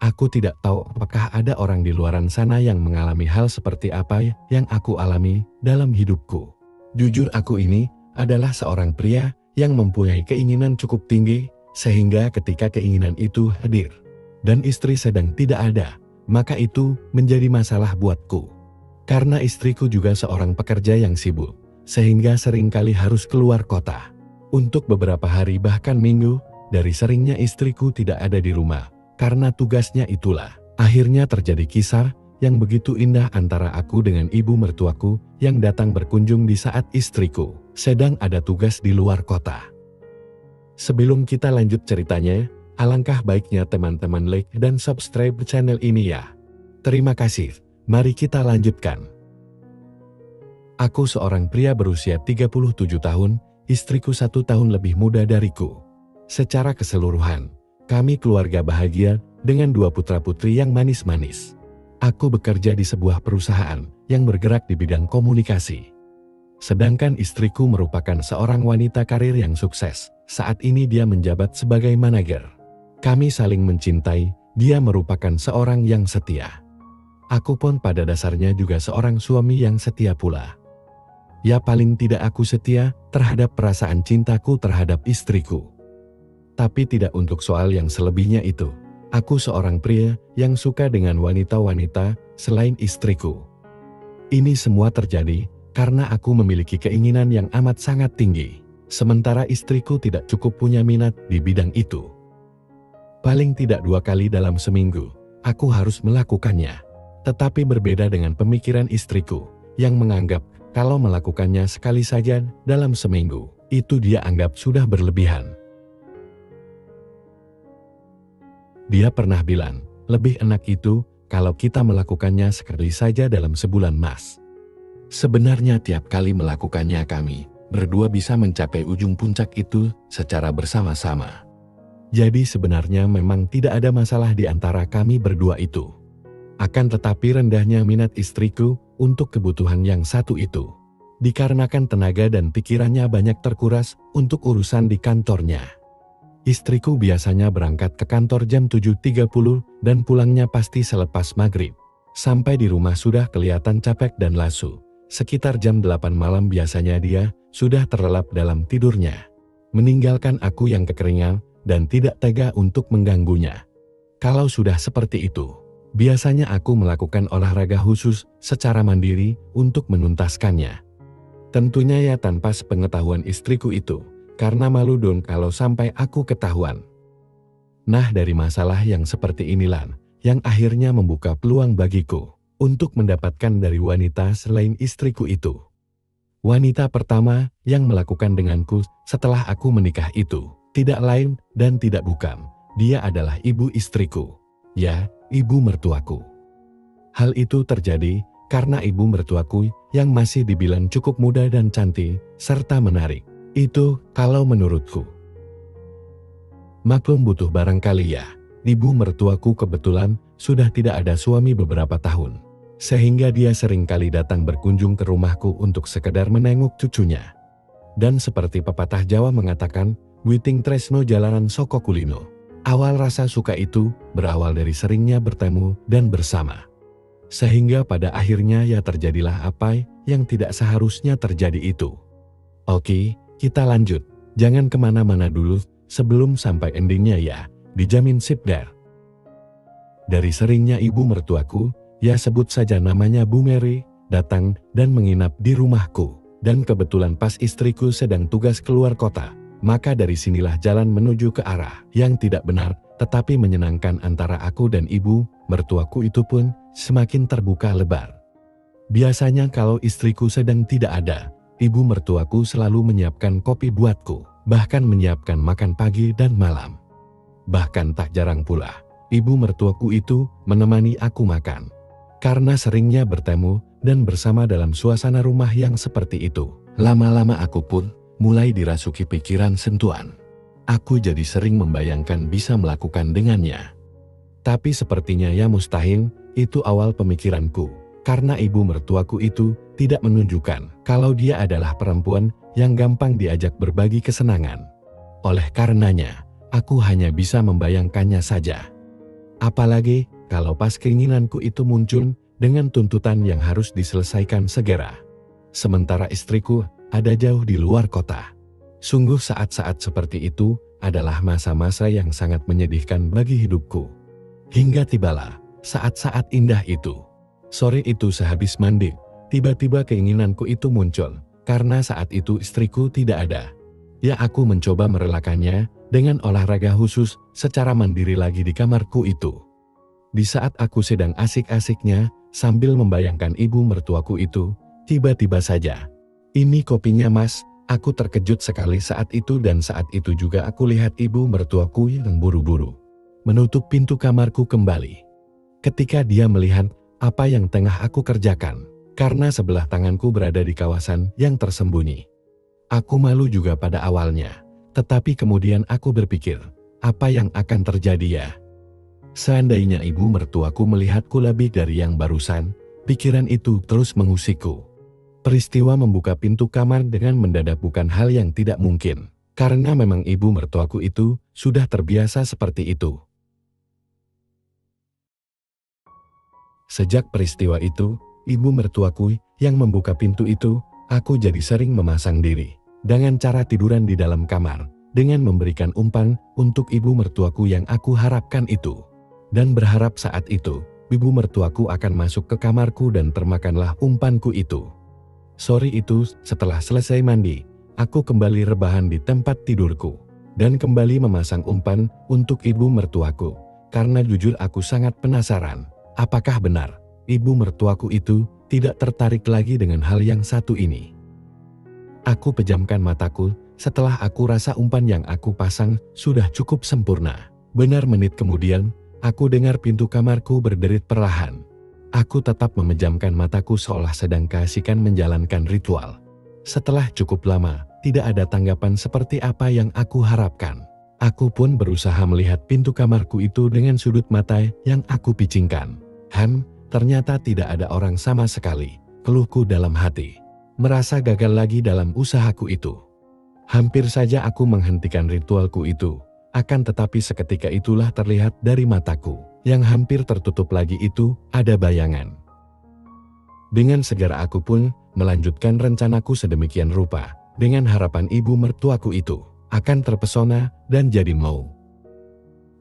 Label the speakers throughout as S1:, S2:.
S1: Aku tidak tahu apakah ada orang di luaran sana yang mengalami hal seperti apa yang aku alami dalam hidupku. Jujur, aku ini adalah seorang pria yang mempunyai keinginan cukup tinggi, sehingga ketika keinginan itu hadir dan istri sedang tidak ada, maka itu menjadi masalah buatku. Karena istriku juga seorang pekerja yang sibuk, sehingga seringkali harus keluar kota. Untuk beberapa hari bahkan minggu, dari seringnya istriku tidak ada di rumah. Karena tugasnya itulah, akhirnya terjadi kisah yang begitu indah antara aku dengan ibu mertuaku yang datang berkunjung di saat istriku sedang ada tugas di luar kota. Sebelum kita lanjut ceritanya, alangkah baiknya teman-teman like dan subscribe channel ini ya. Terima kasih, mari kita lanjutkan. Aku seorang pria berusia 37 tahun, istriku 1 tahun lebih muda dariku. Secara keseluruhan, kami keluarga bahagia dengan 2 putra-putri yang manis-manis. Aku bekerja di sebuah perusahaan yang bergerak di bidang komunikasi. Sedangkan istriku merupakan seorang wanita karir yang sukses. Saat ini dia menjabat sebagai manajer. Kami saling mencintai, dia merupakan seorang yang setia. Aku pun pada dasarnya juga seorang suami yang setia pula. Ya, paling tidak aku setia terhadap perasaan cintaku terhadap istriku. Tapi tidak untuk soal yang selebihnya itu. Aku seorang pria yang suka dengan wanita-wanita selain istriku. Ini semua terjadi karena aku memiliki keinginan yang amat sangat tinggi. Sementara istriku tidak cukup punya minat di bidang itu. Paling tidak 2 kali dalam seminggu, aku harus melakukannya. Tetapi berbeda dengan pemikiran istriku yang menganggap kalau melakukannya sekali saja dalam seminggu, itu dia anggap sudah berlebihan. Dia pernah bilang, lebih enak itu kalau kita melakukannya sekali saja dalam sebulan, Mas. Sebenarnya tiap kali melakukannya kami berdua bisa mencapai ujung puncak itu secara bersama-sama. Jadi sebenarnya memang tidak ada masalah di antara kami berdua itu. Akan tetapi rendahnya minat istriku untuk kebutuhan yang satu itu. Dikarenakan tenaga dan pikirannya banyak terkuras untuk urusan di kantornya. Istriku biasanya berangkat ke kantor jam 7.30 dan pulangnya pasti selepas maghrib. Sampai di rumah sudah kelihatan capek dan lesu. Sekitar jam 8 malam biasanya dia sudah terlelap dalam tidurnya. Meninggalkan aku yang kekeringan dan tidak tega untuk mengganggunya. Kalau sudah seperti itu, biasanya aku melakukan olahraga khusus secara mandiri untuk menuntaskannya. Tentunya ya tanpa sepengetahuan istriku itu. Karena malu dong kalau sampai aku ketahuan. Nah, dari masalah yang seperti inilah yang akhirnya membuka peluang bagiku untuk mendapatkan dari wanita selain istriku itu. Wanita pertama yang melakukan denganku setelah aku menikah itu tidak lain dan tidak bukan, dia adalah ibu istriku. Ya, ibu mertuaku. Hal itu terjadi karena ibu mertuaku yang masih dibilang cukup muda dan cantik serta menarik. Itu kalau menurutku. Maklum butuh barangkali ya, ibu mertuaku kebetulan sudah tidak ada suami beberapa tahun. Sehingga dia seringkali datang berkunjung ke rumahku untuk sekedar menengok cucunya. Dan seperti pepatah Jawa mengatakan, witing tresno jalanan soko kulino. Awal rasa suka itu berawal dari seringnya bertemu dan bersama. Sehingga pada akhirnya ya terjadilah apa yang tidak seharusnya terjadi itu. Oke. Kita lanjut, jangan kemana-mana dulu sebelum sampai endingnya ya, dijamin sip dar. Dari seringnya ibu mertuaku, ya sebut saja namanya Bu Mary, datang dan menginap di rumahku. Dan kebetulan pas istriku sedang tugas keluar kota, maka dari sinilah jalan menuju ke arah yang tidak benar, tetapi menyenangkan antara aku dan ibu mertuaku itu pun semakin terbuka lebar. Biasanya kalau istriku sedang tidak ada, ibu mertuaku selalu menyiapkan kopi buatku, bahkan menyiapkan makan pagi dan malam. Bahkan tak jarang pula, ibu mertuaku itu menemani aku makan. Karena seringnya bertemu dan bersama dalam suasana rumah yang seperti itu, lama-lama aku pun mulai dirasuki pikiran sentuhan. Aku jadi sering membayangkan bisa melakukan dengannya. Tapi sepertinya ya mustahil, itu awal pemikiranku. Karena ibu mertuaku itu tidak menunjukkan kalau dia adalah perempuan yang gampang diajak berbagi kesenangan. Oleh karenanya, aku hanya bisa membayangkannya saja. Apalagi kalau pas keinginanku itu muncul dengan tuntutan yang harus diselesaikan segera. Sementara istriku ada jauh di luar kota. Sungguh saat-saat seperti itu adalah masa-masa yang sangat menyedihkan bagi hidupku. Hingga tibalah saat-saat indah itu. Sore itu sehabis mandi, tiba-tiba keinginanku itu muncul. Karena saat itu istriku tidak ada. Ya aku mencoba merelakannya dengan olahraga khusus secara mandiri lagi di kamarku itu. Di saat aku sedang asik-asiknya sambil membayangkan ibu mertuaku itu, tiba-tiba saja. Ini kopinya mas, aku terkejut sekali saat itu dan saat itu juga aku lihat ibu mertuaku yang buru-buru menutup pintu kamarku kembali. Ketika dia melihat apa yang tengah aku kerjakan, karena sebelah tanganku berada di kawasan yang tersembunyi. Aku malu juga pada awalnya, tetapi kemudian aku berpikir, apa yang akan terjadi ya? Seandainya ibu mertuaku melihatku lebih dari yang barusan, pikiran itu terus mengusikku. Peristiwa membuka pintu kamar dengan mendadak bukan hal yang tidak mungkin, karena memang ibu mertuaku itu sudah terbiasa seperti itu. Sejak peristiwa itu, ibu mertuaku yang membuka pintu itu, aku jadi sering memasang diri dengan cara tiduran di dalam kamar, dengan memberikan umpan untuk ibu mertuaku yang aku harapkan itu. Dan berharap saat itu, ibu mertuaku akan masuk ke kamarku dan termakanlah umpanku itu. Sore itu, setelah selesai mandi, aku kembali rebahan di tempat tidurku, dan kembali memasang umpan untuk ibu mertuaku, karena jujur aku sangat penasaran. Apakah benar, ibu mertuaku itu tidak tertarik lagi dengan hal yang satu ini? Aku pejamkan mataku setelah aku rasa umpan yang aku pasang sudah cukup sempurna. Benar menit kemudian, aku dengar pintu kamarku berderit perlahan. Aku tetap memejamkan mataku seolah sedang keasikan menjalankan ritual. Setelah cukup lama, tidak ada tanggapan seperti apa yang aku harapkan. Aku pun berusaha melihat pintu kamarku itu dengan sudut mata yang aku picingkan. Ternyata tidak ada orang sama sekali, keluhku dalam hati. Merasa gagal lagi dalam usahaku itu. Hampir saja aku menghentikan ritualku itu, akan tetapi seketika itulah terlihat dari mataku, yang hampir tertutup lagi itu, ada bayangan. Dengan segera aku pun melanjutkan rencanaku sedemikian rupa, dengan harapan ibu mertuaku itu akan terpesona dan jadi mau.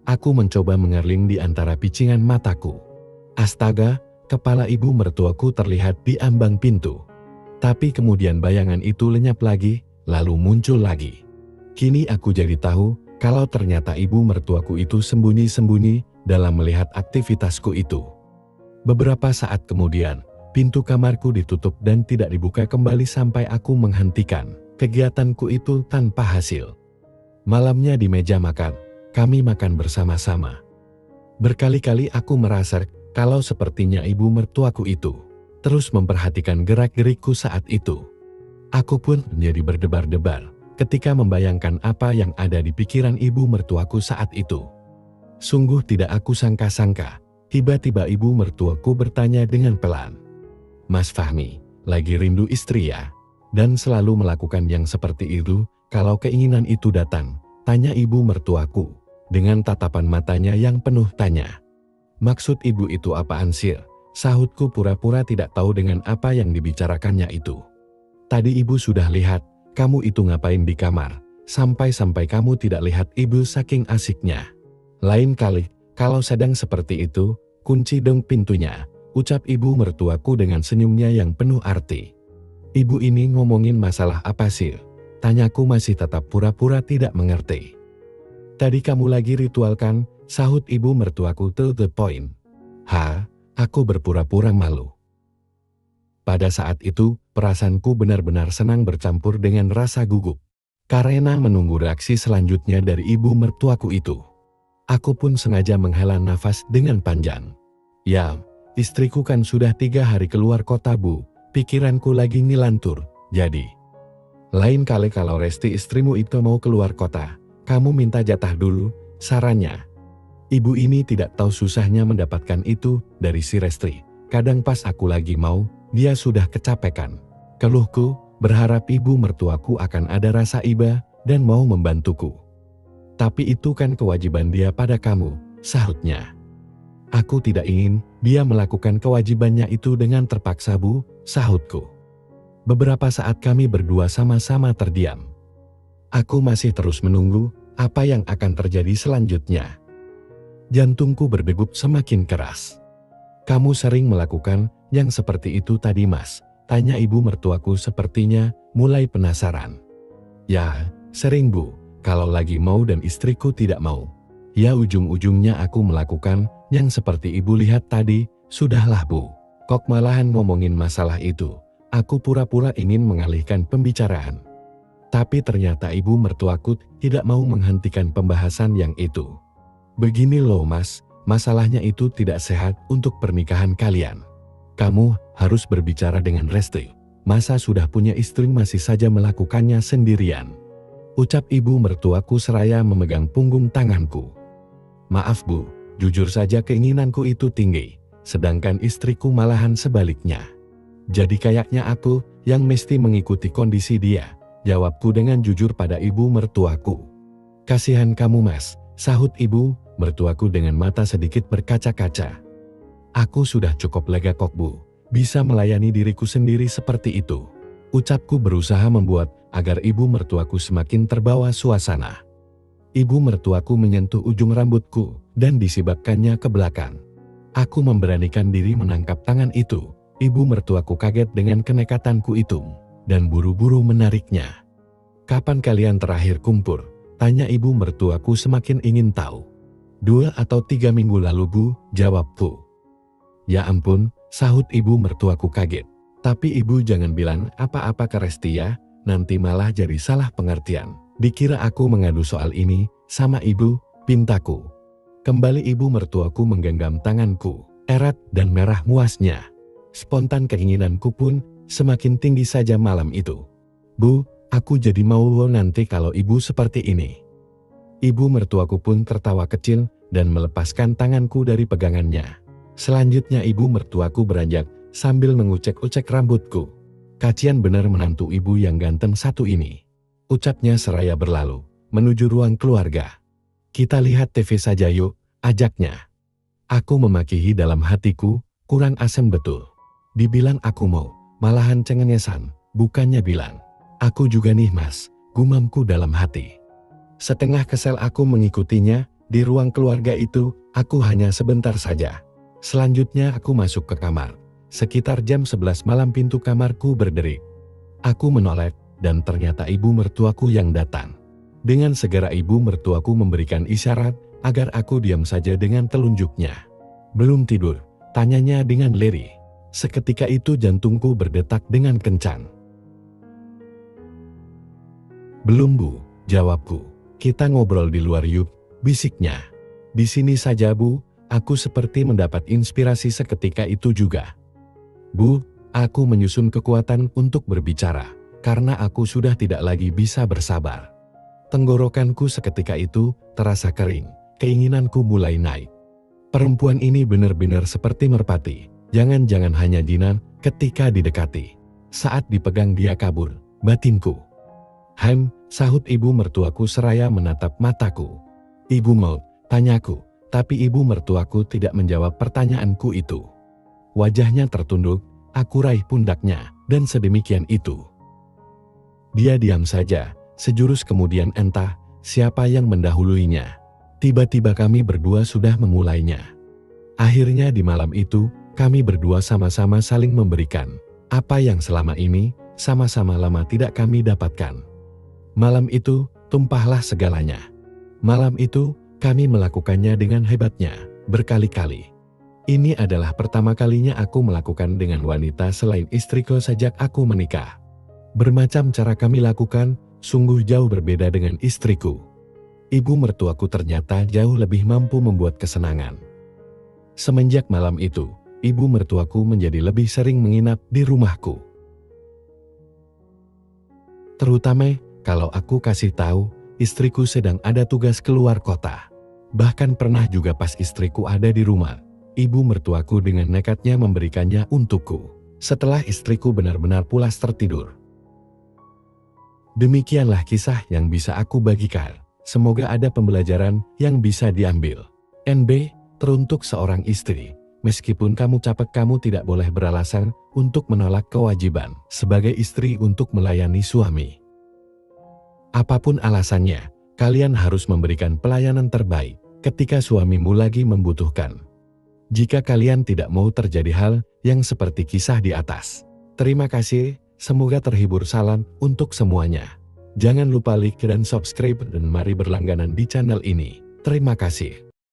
S1: Aku mencoba mengerling di antara picingan mataku. Astaga, kepala ibu mertuaku terlihat di ambang pintu. Tapi kemudian bayangan itu lenyap lagi, lalu muncul lagi. Kini aku jadi tahu kalau ternyata ibu mertuaku itu sembunyi-sembunyi dalam melihat aktivitasku itu. Beberapa saat kemudian, pintu kamarku ditutup dan tidak dibuka kembali sampai aku menghentikan kegiatanku itu tanpa hasil. Malamnya di meja makan, kami makan bersama-sama. Berkali-kali aku merasa kalau sepertinya ibu mertuaku itu terus memperhatikan gerak-gerikku saat itu. Aku pun menjadi berdebar-debar ketika membayangkan apa yang ada di pikiran ibu mertuaku saat itu. Sungguh tidak aku sangka-sangka, tiba-tiba ibu mertuaku bertanya dengan pelan, "Mas Fahmi, lagi rindu istri ya?" Dan selalu melakukan yang seperti itu kalau keinginan itu datang, tanya ibu mertuaku dengan tatapan matanya yang penuh tanya. "Maksud ibu itu apaan sih?" Sahutku pura-pura tidak tahu dengan apa yang dibicarakannya itu. "Tadi ibu sudah lihat, kamu itu ngapain di kamar, sampai-sampai kamu tidak lihat ibu saking asiknya. Lain kali, kalau sedang seperti itu, kunci dong pintunya," ucap ibu mertuaku dengan senyumnya yang penuh arti. "Ibu ini ngomongin masalah apa sih?" Tanyaku masih tetap pura-pura tidak mengerti. "Tadi kamu lagi ritual kan?" Sahut ibu mertuaku to the point. Aku berpura-pura malu. Pada saat itu, perasaanku benar-benar senang bercampur dengan rasa gugup. Karena menunggu reaksi selanjutnya dari ibu mertuaku itu. Aku pun sengaja menghela nafas dengan panjang. "Ya, istriku kan sudah 3 hari keluar kota bu, pikiranku lagi ngilantur, jadi. Lain kali kalau Resti istrimu itu mau keluar kota, kamu minta jatah dulu," sarannya. Ibu ini tidak tahu susahnya mendapatkan itu dari si Resti. Kadang pas aku lagi mau, dia sudah kecapekan. Keluhku, berharap ibu mertuaku akan ada rasa iba dan mau membantuku. "Tapi itu kan kewajiban dia pada kamu," sahutnya. Aku tidak ingin dia melakukan kewajibannya itu dengan terpaksa, Bu, sahutku. Beberapa saat kami berdua sama-sama terdiam. Aku masih terus menunggu apa yang akan terjadi selanjutnya. Jantungku berdegup semakin keras. Kamu sering melakukan yang seperti itu tadi, Mas? Tanya ibu mertuaku sepertinya mulai penasaran. Ya, sering, Bu. Kalau lagi mau dan istriku tidak mau. Ya ujung-ujungnya aku melakukan yang seperti ibu lihat tadi. Sudahlah, Bu. Kok malahan ngomongin masalah itu. Aku pura-pura ingin mengalihkan pembicaraan. Tapi ternyata ibu mertuaku tidak mau menghentikan pembahasan yang itu. Begini loh, Mas, masalahnya itu tidak sehat untuk pernikahan kalian. Kamu harus berbicara dengan Resti. Masa sudah punya istri masih saja melakukannya sendirian? Ucap ibu mertuaku seraya memegang punggung tanganku. Maaf, Bu, jujur saja keinginanku itu tinggi, sedangkan istriku malahan sebaliknya. Jadi kayaknya aku yang mesti mengikuti kondisi dia, jawabku dengan jujur pada ibu mertuaku. Kasihan kamu, Mas, sahut ibu mertuaku dengan mata sedikit berkaca-kaca. Aku sudah cukup lega kok, Bu, bisa melayani diriku sendiri seperti itu. Ucapku berusaha membuat agar ibu mertuaku semakin terbawa suasana. Ibu mertuaku menyentuh ujung rambutku dan disibakkannya ke belakang. Aku memberanikan diri menangkap tangan itu. Ibu mertuaku kaget dengan kenekatanku itu dan buru-buru menariknya. Kapan kalian terakhir kumpul? Tanya ibu mertuaku semakin ingin tahu. 2 atau 3 minggu lalu, Bu, jawabku. Ya ampun, sahut ibu mertuaku kaget. Tapi ibu jangan bilang apa-apa ke Resti ya, nanti malah jadi salah pengertian. Dikira aku mengadu soal ini sama ibu, pintaku. Kembali ibu mertuaku menggenggam tanganku, erat dan merah muasnya. Spontan keinginanku pun semakin tinggi saja malam itu. Bu, aku jadi mau nanti kalau ibu seperti ini. Ibu mertuaku pun tertawa kecil dan melepaskan tanganku dari pegangannya. Selanjutnya ibu mertuaku beranjak sambil mengucek-ucek rambutku. Kacian benar menantu ibu yang ganteng satu ini. Ucapnya seraya berlalu menuju ruang keluarga. Kita lihat TV saja yuk, ajaknya. Aku memakihi dalam hatiku, kurang asem betul. Dibilang aku mau, malahan cengengesan, bukannya bilang. Aku juga nih, Mas, gumamku dalam hati. Setengah kesel aku mengikutinya. Di ruang keluarga itu, aku hanya sebentar saja. Selanjutnya aku masuk ke kamar. Sekitar jam 11 malam pintu kamarku berderik. Aku menoleh dan ternyata ibu mertuaku yang datang. Dengan segera ibu mertuaku memberikan isyarat agar aku diam saja dengan telunjuknya. Belum tidur? Tanyanya dengan lirih. Seketika itu jantungku berdetak dengan kencang. Belum, Bu, jawabku. Kita ngobrol di luar yuk, bisiknya. Di sini saja, Bu, aku seperti mendapat inspirasi seketika itu juga. Bu, aku menyusun kekuatan untuk berbicara, karena aku sudah tidak lagi bisa bersabar. Tenggorokanku seketika itu terasa kering, keinginanku mulai naik. Perempuan ini benar-benar seperti merpati, jangan-jangan hanya jinak ketika didekati. Saat dipegang dia kabur, batinku. Sahut ibu mertuaku seraya menatap mataku. Ibu mau, tanyaku, tapi ibu mertuaku tidak menjawab pertanyaanku itu. Wajahnya tertunduk, aku raih pundaknya, dan sedemikian itu. Dia diam saja, sejurus kemudian entah siapa yang mendahuluinya. Tiba-tiba kami berdua sudah memulainya. Akhirnya di malam itu, kami berdua sama-sama saling memberikan apa yang selama ini sama-sama lama tidak kami dapatkan. Malam itu, tumpahlah segalanya. Malam itu, kami melakukannya dengan hebatnya, berkali-kali. Ini adalah pertama kalinya aku melakukan dengan wanita selain istriku sejak aku menikah. Bermacam cara kami lakukan, sungguh jauh berbeda dengan istriku. Ibu mertuaku ternyata jauh lebih mampu membuat kesenangan. Semenjak malam itu, ibu mertuaku menjadi lebih sering menginap di rumahku. Terutama kalau aku kasih tahu, istriku sedang ada tugas keluar kota. Bahkan pernah juga pas istriku ada di rumah, ibu mertuaku dengan nekatnya memberikannya untukku. Setelah istriku benar-benar pulas tertidur. Demikianlah kisah yang bisa aku bagikan. Semoga ada pembelajaran yang bisa diambil. NB, Teruntuk seorang istri, meskipun kamu capek, kamu tidak boleh beralasan untuk menolak kewajiban sebagai istri untuk melayani suami. Apapun alasannya, kalian harus memberikan pelayanan terbaik ketika suamimu lagi membutuhkan. Jika kalian tidak mau terjadi hal yang seperti kisah di atas. Terima kasih, semoga terhibur. Salam untuk semuanya. Jangan lupa like dan subscribe dan mari berlangganan di channel ini. Terima kasih.